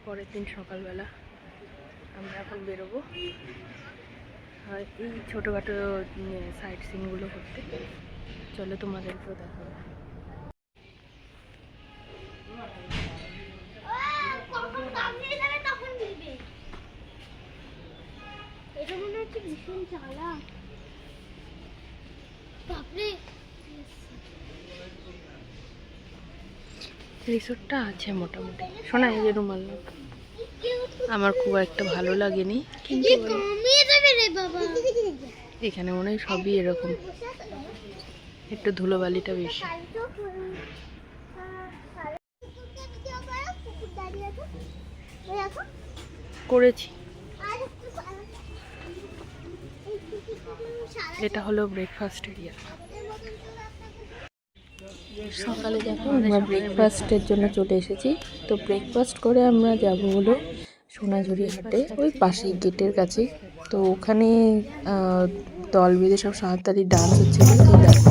পরের দিন সকালবেলা আমরা এখন বেরোবো এই ছোটোখাটো সাইট সিনগুলো করতে। চলো তোমাদেরকেও দেখাবো। এটা মনে হচ্ছে ভীষণ চালাক। বাপরে, রিসোর্টটা আছে মোটামুটি। শোনা, এই যে রুমাল আমার খুব একটা ভালো লাগেনি, কিন্তু এখানে মনে হয় সবই এরকম, একটু ধুলোবালিটা বেশি। করেছি। এটা হলো ব্রেকফাস্ট এরিয়া। সকালে দেখো আমরা ব্রেকফাস্টের জন্য চলে এসেছি। তো ব্রেকফাস্ট করে আমরা যাব হলো সোনাঝুরি হাটে, ওই পাশেই গেটের কাছে। তো ওখানে দল বেঁধে সব সাঁওতালি ডান্স হচ্ছিল। তো দেখো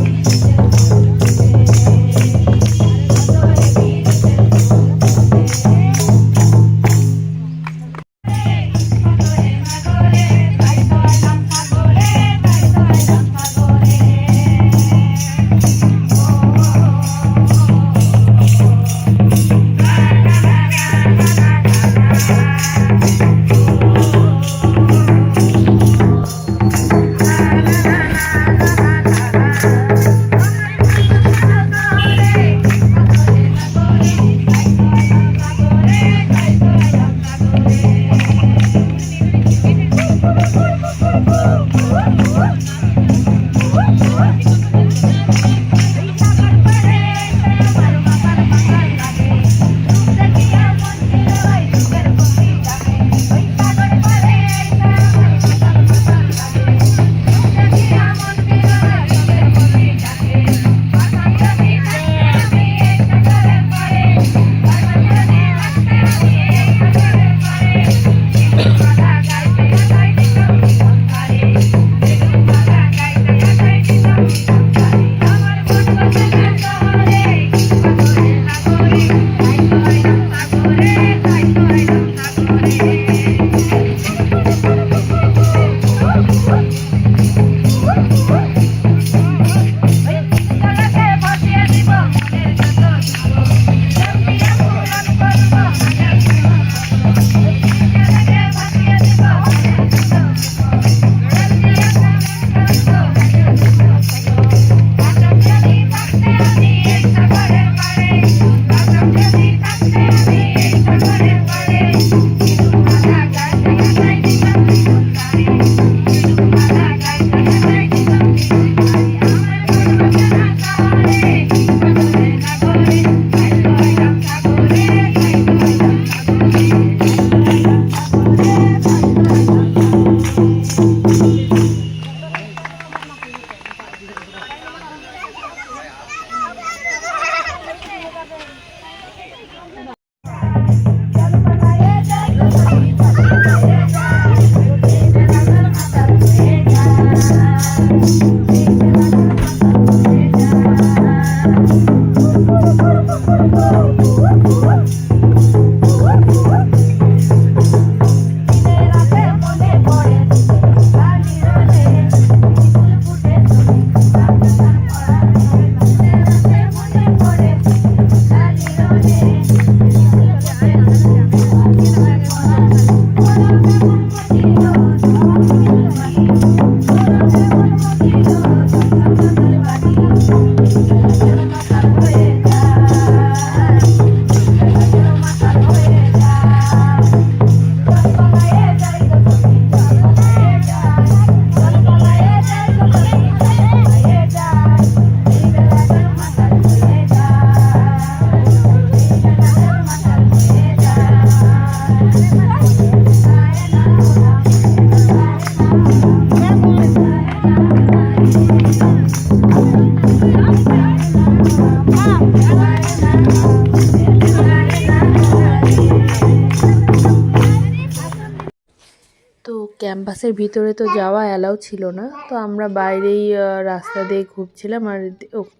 ক্যাম্পাসের ভিতরে তো যাওয়া অ্যালাউ ছিল না, তো আমরা বাইরেই রাস্তা দিয়ে ঘুরছিলাম আর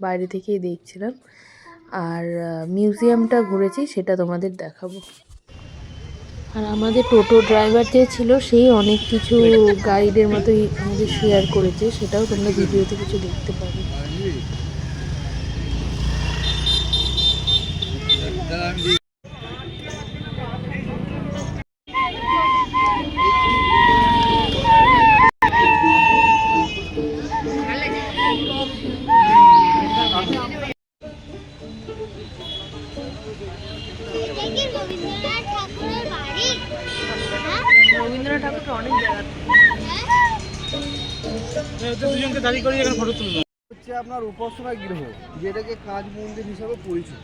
বাইরে থেকেই দেখছিলাম। আর মিউজিয়ামটা ঘুরেছি, সেটা তোমাদের দেখাবো। আর আমাদের টোটো ড্রাইভার যে ছিল সেই অনেক কিছু গাইডের মতোই আমাদের শেয়ার করেছে, সেটাও তোমরা ভিডিওতে কিছু দেখতে পাবে। এটা কি রবীন্দ্রনাথ ঠাকুরের বাড়ি? হ্যাঁ? রবীন্দ্রনাথ ঠাকুরকে অনেক জায়গা দুজনকে দাঁড়িয়ে করে এখানে ফটো তুলবে। হচ্ছে আপনার উপাসনা গৃহ, যেটাকে কাজ মন্দির হিসাবে পরিচিত।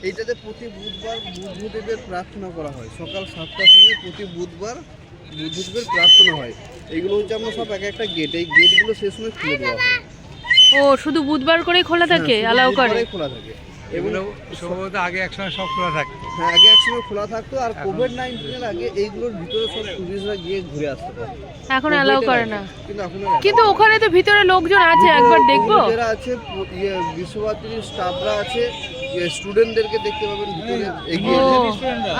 এইটাতে প্রতি বুধবার বুদ্ধদেবের প্রার্থনা করা হয়। সকাল 7টার সময় প্রতি বুধবার বুদ্ধদেবের প্রার্থনা হয়। এইগুলো হচ্ছে আমরা সব এক একটা গেট, এই গেটগুলো সে সময় খুলে দেওয়া হয়। ও শুধু বুধবার করেই খোলা থাকে, হ্যাঁ, শুধু অ্যালাউ করে? বুধবারেই খোলা থাকে। এগুলো সম্ভবত আগে একসময় সব খোলা থাকতো। হ্যাঁ, আগে একসময় খোলা থাকতো, আর কোভিড-19 আগে এইগুলোর ভিতরে সব টুরিস্টরা গিয়ে ঘুরে আসতে পারে। এখন অ্যালাউ করে না, কিন্তু এখন আর কিন্তু ওখানে তো ভিতরে লোকজন আছে, একবার দেখবো। যারা আছে বিশ্বভারতীর স্টাফরা আছে, স্টুডেন্টদেরকে দেখতে পাবেন ভিতরে ও এগিয়ে।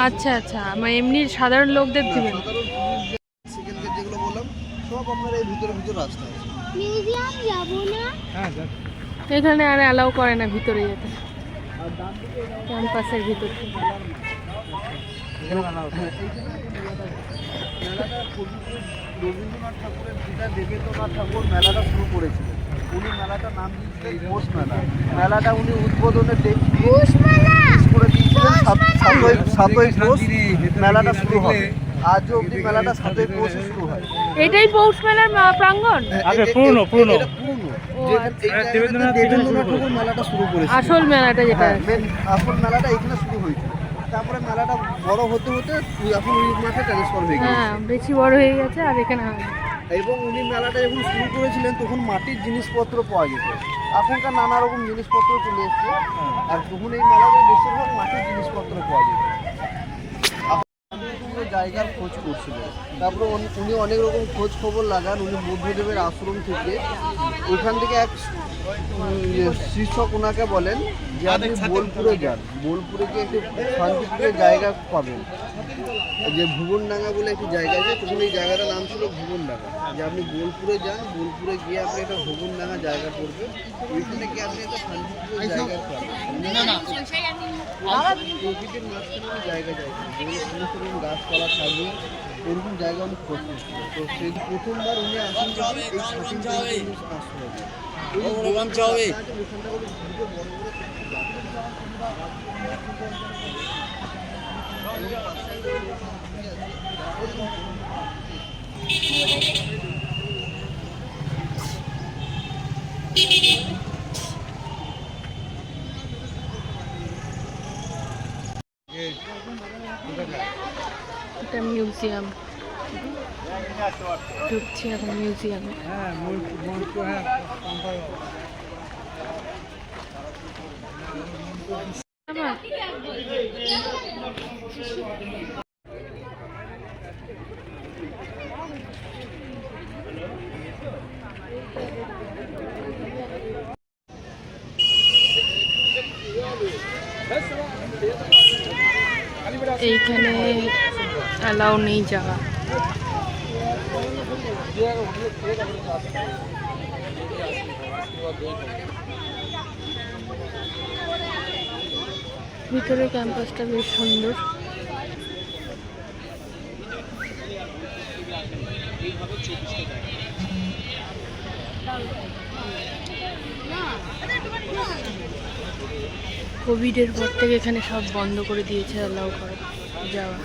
আচ্ছা আচ্ছা, মানে এমনি সাধারণ লোকদের দিবেন। সেকেন্ড গেট যেগুলো বললাম সব আপনার এই ভিতরে রাস্তা আছে। মিউজিয়াম যাবো না? হ্যাঁ এখানে আর অ্যালাউ করে না ভিতরে যেতে, ক্যাম্পাসের ভিতর থেকে। মেলাটা রবীন্দ্রনাথ ঠাকুরের পিতা দেবেন্দ্রনাথ ঠাকুর মেলাটা শুরু করেছিলেন। উনি মেলাটার নাম দিয়েছিলেন পৌষ মেলা। মেলাটা উনি উদ্বোধনের ডেট করে দিয়েছিলেন 7ই পৌষ মেলাটা শুরু হবে। আজও অবধি মেলাটা 7ই পৌষে শুরু হয়। এটাই পৌষ মেলার প্রাঙ্গণ? আগে পুরনো। এটা পুরনো। দেবেন্দ্রনাথ ঠাকুর মেলাটা শুরু করেছিল। আসল মেলাটা যেটা হ্যাঁ, আসল মেলাটা এখানে শুরু হয়েছিল। তারপরে মেলাটা বড় হতে হতে এখন উনি মাঠে ট্রান্সফার হয়ে গেছে। হ্যাঁ বেশি বড় হয়ে গেছে, আর এখানে হয় না। এবং উনি মেলাটা যখন শুরু করেছিলেন তখন মাটির জিনিসপত্র পাওয়া যেত। এখনকার নানা রকম জিনিসপত্র চলে এসছে, আর তখন এই মেলাতে বেশিরভাগ মাটির জিনিসপত্র পাওয়া যেত। জায়গার খোঁজ করছিলেন, তারপরে উনি অনেক রকম খোঁজ খবর লাগান। উনি বুদ্ধদেবের আশ্রম থেকে ওইখান থেকে এক শিক্ষক ওনাকে বলেন যে আপনি বোলপুরে যান, বোলপুরে গিয়ে একটু শান্তিপুরের জায়গা পাবেন, যে ভুবনডাঙ্গা বলে একটি জায়গা আছে। তখন এই জায়গাটার নাম ছিল ভুবনডাঙ্গা। যে আপনি বোলপুরে যান, বোলপুরে গিয়ে আপনি একটা ভুবনডাঙ্গা জায়গা পড়বে, ওইখানে গিয়ে আপনি একটা শান্তিপুরের জায়গা পাবেন। প্রকৃতির মাঝখানে জায়গা চাইছেন, যেগুলো সমস্ত রকম গাছপালা থাকবে, ওরকম জায়গা উনি খোঁজ করছিলেন। তো সেই প্রথমবার উনি আসেন যখন এই আশ্রয় এটা মিউজিয়াম, ঢুকছি এখন মিউজিয়ামে। হ্যাঁ হ্যাঁ এইখানে অ্যালাউ নেই যাওয়া। ভিতরে ক্যাম্পাসটা বেশ সুন্দর। কোভিডের পর থেকে এখানে সব বন্ধ করে দিয়েছে অ্যালাউ করা যাওয়া।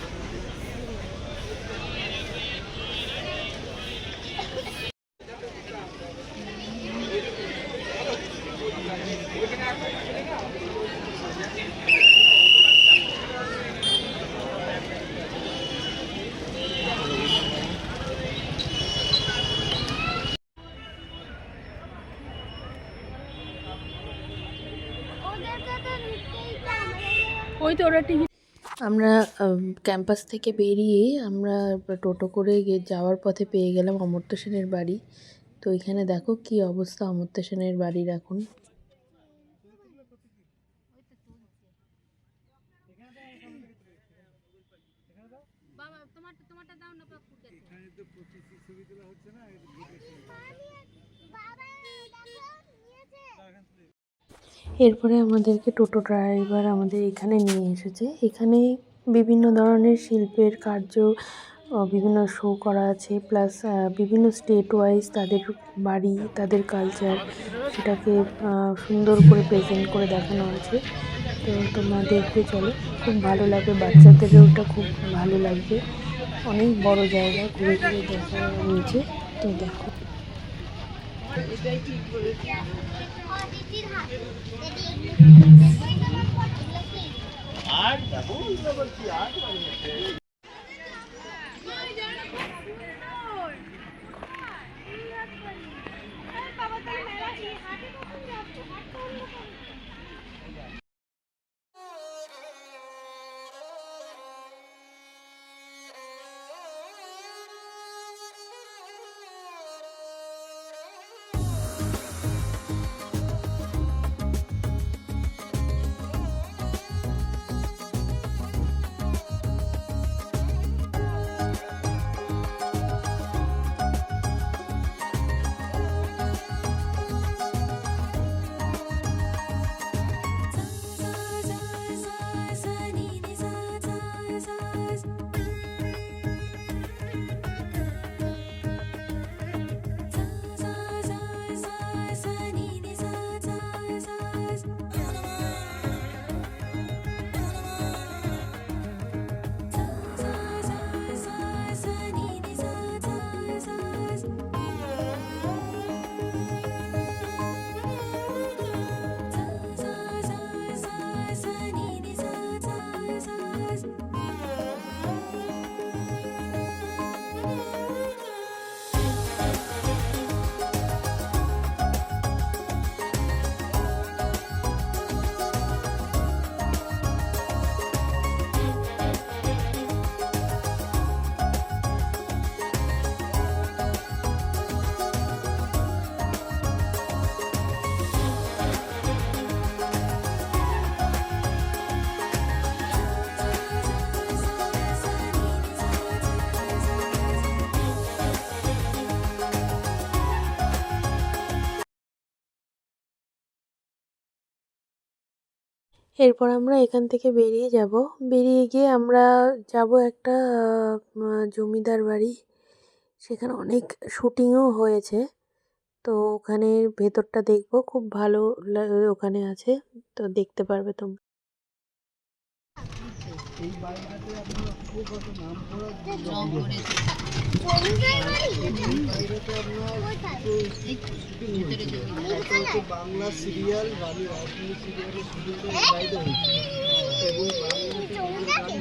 ওই তো ওরা টিভি। আমরা ক্যাম্পাস থেকে বেরিয়ে আমরা টোটো করে যাওয়ার পথে পেয়ে গেলাম অমর্ত্য সেনের বাড়ি। তো এখানে দেখো কি অবস্থা অমর্ত্য সেনের বাড়ির এখন। এরপরে আমাদেরকে টোটো ড্রাইভার আমাদের এখানে নিয়ে এসেছে। এখানে বিভিন্ন ধরনের শিল্পের কার্য, বিভিন্ন শো করা আছে, প্লাস বিভিন্ন স্টেট ওয়াইজ তাদের বাড়ি, তাদের কালচার, সেটাকে সুন্দর করে প্রেজেন্ট করে দেখানো আছে। তো তোমরা দেখবে, চলো, খুব ভালো লাগবে, বাচ্চাদেরও ওটা খুব ভালো লাগবে। অনেক বড় জায়গা, ঘুরে ঘুরে দেখা রয়েছে, তো দেখো। অদিতির হাতে এরপর আমরা এখান থেকে বেরিয়ে যাব। বেরিয়ে গিয়ে আমরা যাব একটা জমিদার বাড়ি। সেখানে অনেক শুটিংও হয়েছে, তো ওখানে ভেতরটা দেখবো, খুব ভালো ওখানে আছে, তো দেখতে পারবে তোমরা। এই বাড়িটাতে আপনার খুব একটা নাম করা জমিদার বাড়ি এই বাড়িটাতে আপনার হচ্ছে বাংলা সিরিয়াল রানী রাসমণি সিরিয়ালের শুটিং বাইরে হয়েছে এবং বাংলা জমিদার বাড়ি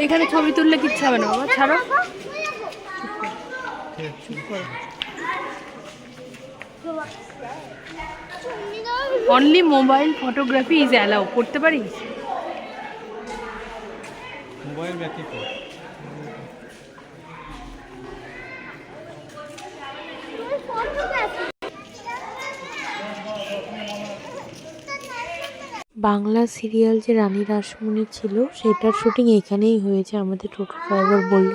এখানে ছবি তুললে কিচ্ছু হবে না বাবা, ছাড়ো। Only mobile photography is allow, করতে পারিস? মোবাইল ব্যতীত বাংলা সিরিয়াল যে রানী রাসমণি ছিল, সেটার শুটিং এখানেই হয়েছে, আমাদের টোটো ড্রাইভার বলল।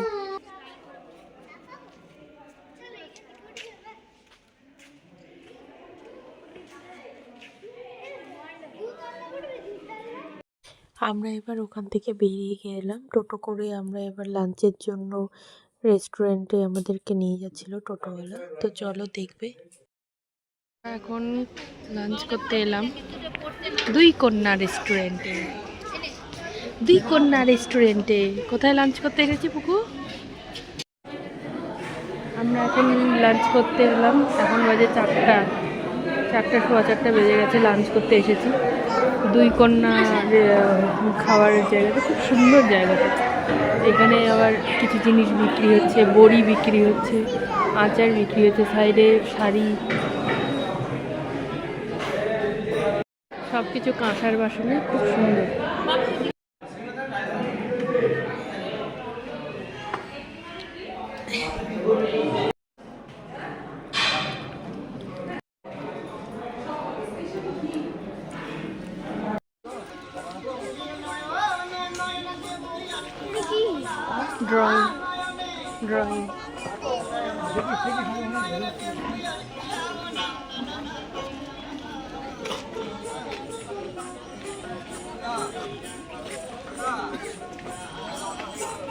আমরা এবার ওখান থেকে বেরিয়ে গেলাম টোটো করে। আমরা এবার লাঞ্চের জন্য রেস্টুরেন্টে আমাদেরকে নিয়ে যাচ্ছিল টোটোওয়ালা, তো চলো দেখবে। এখন লাঞ্চ করতে এলাম দুই কন্যা রেস্টুরেন্টে। দুই কন্যা রেস্টুরেন্টে কোথায় লাঞ্চ করতে এসেছি পুকু? আমরা এখন লাঞ্চ করতে এলাম, এখন বাজে 4টা, 4:15 বেজে গেছে। লাঞ্চ করতে এসেছি দুই কন্যা খাবারের জায়গাটা, খুব সুন্দর জায়গাটা। এখানে আবার কিছু জিনিস বিক্রি হচ্ছে, বড়ি বিক্রি হচ্ছে, আচার বিক্রি হচ্ছে, সাইডে শাড়ি, সব কিছু কাঁসার বাসনে, খুব সুন্দর। ড্রয়িং ড্রয়িং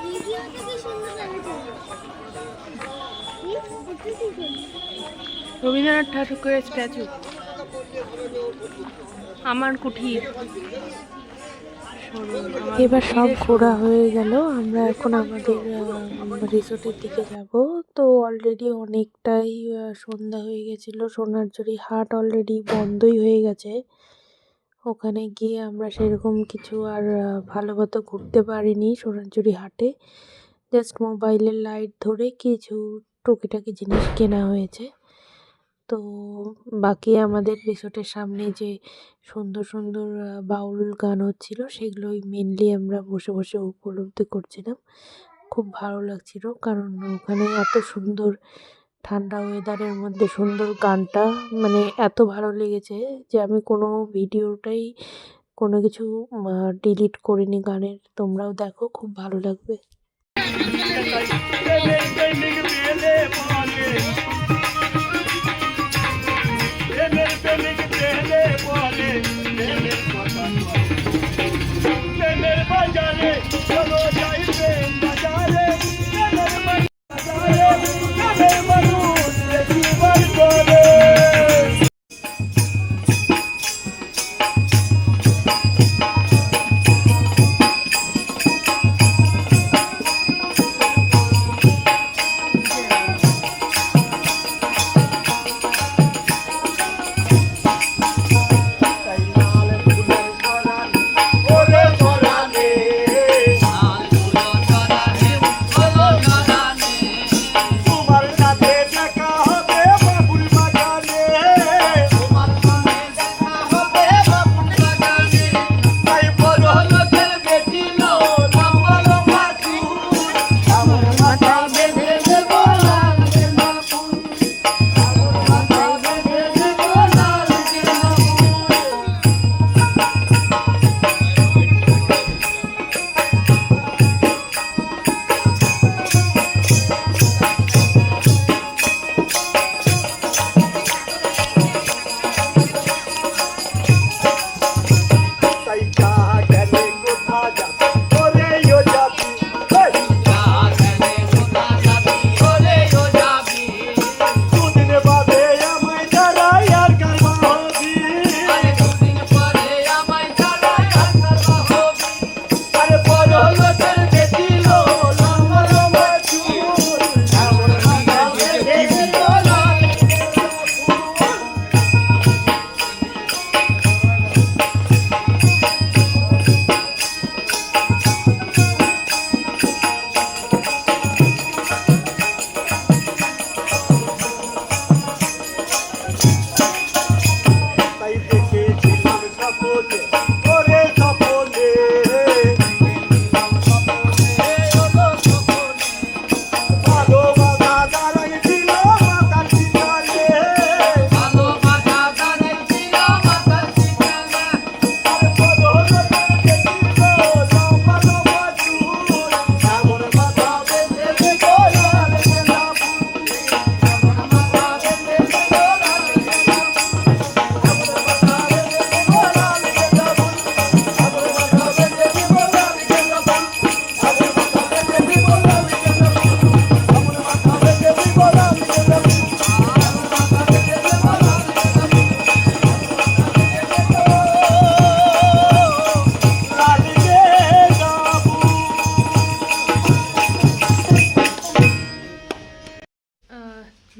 ভিডিও থেকে সুন্দর লাগছে রবীন্দ্রনাথ ঠাকুরের স্ট্যাচু, আমার কুঠির। এবার সব ঘোরা হয়ে গেল, আমরা এখন আমাদের রিসোর্টের দিকে যাব। তো অলরেডি অনেকটাই সন্ধ্যা হয়ে গেছিলো, সোনারঝুরি হাট অলরেডি বন্ধই হয়ে গেছে। ওখানে গিয়ে আমরা সেরকম কিছু আর ভালো মতো ঘুরতে পারিনি সোনারঝুরি হাটে। জাস্ট মোবাইলের লাইট ধরে কিছু টুকিটাকি জিনিস কেনা হয়েছে। তো বাকি আমাদের রিসোর্টের সামনে যে সুন্দর সুন্দর বাউল গান হচ্ছিল সেগুলোই মেনলি আমরা বসে বসে উপলব্ধি করছিলাম। খুব ভালো লাগছিল, কারণ ওখানে এত সুন্দর ঠান্ডা ওয়েদারের মধ্যে সুন্দর গানটা মানে এত ভালো লেগেছে যে আমি কোনো ভিডিওটাই কোনো কিছু ডিলিট করিনি গানের। তোমরাও দেখো, খুব ভালো লাগবে।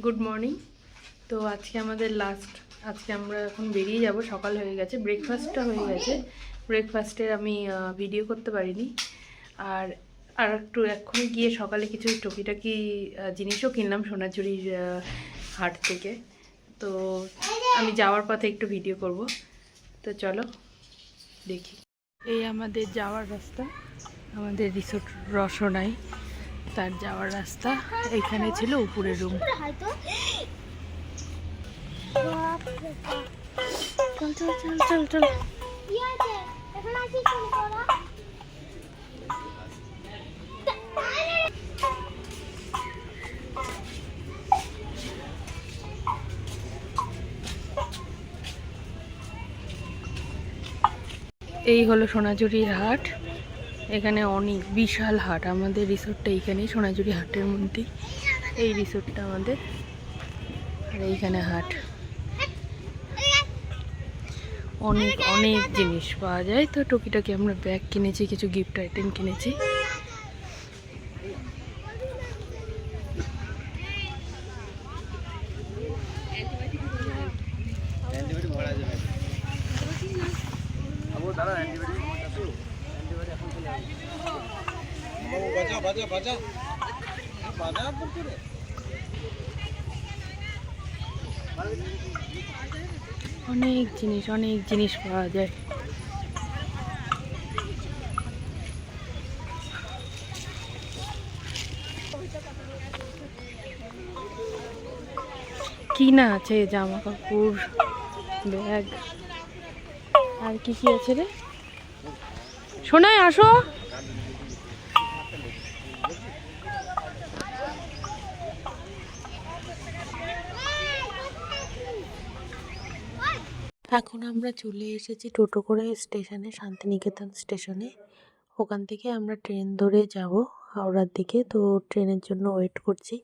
Good morning. তো আজকে আমাদের লাস্ট, আজকে আমরা এখন বেরিয়ে যাব, সকাল হয়ে গেছে, ব্রেকফাস্টটা হয়ে গেছে। ব্রেকফাস্টের আমি ভিডিও করতে পারিনি। আর একটু এক্ষুনি গিয়ে সকালে কিছু টুকিটাকি জিনিসও কিনলাম সোনাঝুরির হাট থেকে। তো আমি যাওয়ার পথে একটু ভিডিও করব। তো চলো দেখি। এই আমাদের যাওয়ার রাস্তা, আমাদের রিসোর্ট রসনাই, তার যাওয়ার রাস্তা। এইখানে ছিল উপরের রুম। চল চল চল চল চল। এই হলো সোনাঝুরির হাট। এখানে অনেক বিশাল হাট। আমাদের রিসোর্টটা এইখানেই, সোনাঝুরি হাটের মধ্যেই এই রিসোর্টটা আমাদের। আর এইখানে হাট, অনেক অনেক জিনিস পাওয়া যায়। তো টুকিটাকি আমরা ব্যাগ কিনেছি, কিছু গিফট আইটেম কিনেছি। অনেক জিনিস পাওয়া যায়। কি না আছে, জামা কাপড়, ব্যাগ, আর কি কি আছে রে? শোনাই আসো। এখন আমরা চলে এসেছি টোটো করে স্টেশনে, শান্তিনিকেতন স্টেশনে। ওখান থেকে আমরা ট্রেন ধরে যাব হাওড়ার দিকে। তো ট্রেনের জন্য ওয়েট করছি।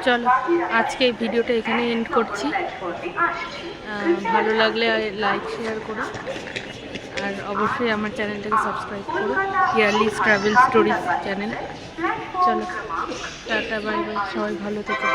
চলো আজকে এই ভিডিওটা এখানে এন্ড করছি। ভালো লাগলে লাইক শেয়ার করো, আর অবশ্যই আমার চ্যানেলটাকে সাবস্ক্রাইব করো, ইয়ারলিস ট্রাভেল স্টোরিজ চ্যানেল। চলো টাটা, বাই বাই, সবাই ভালো থেকো।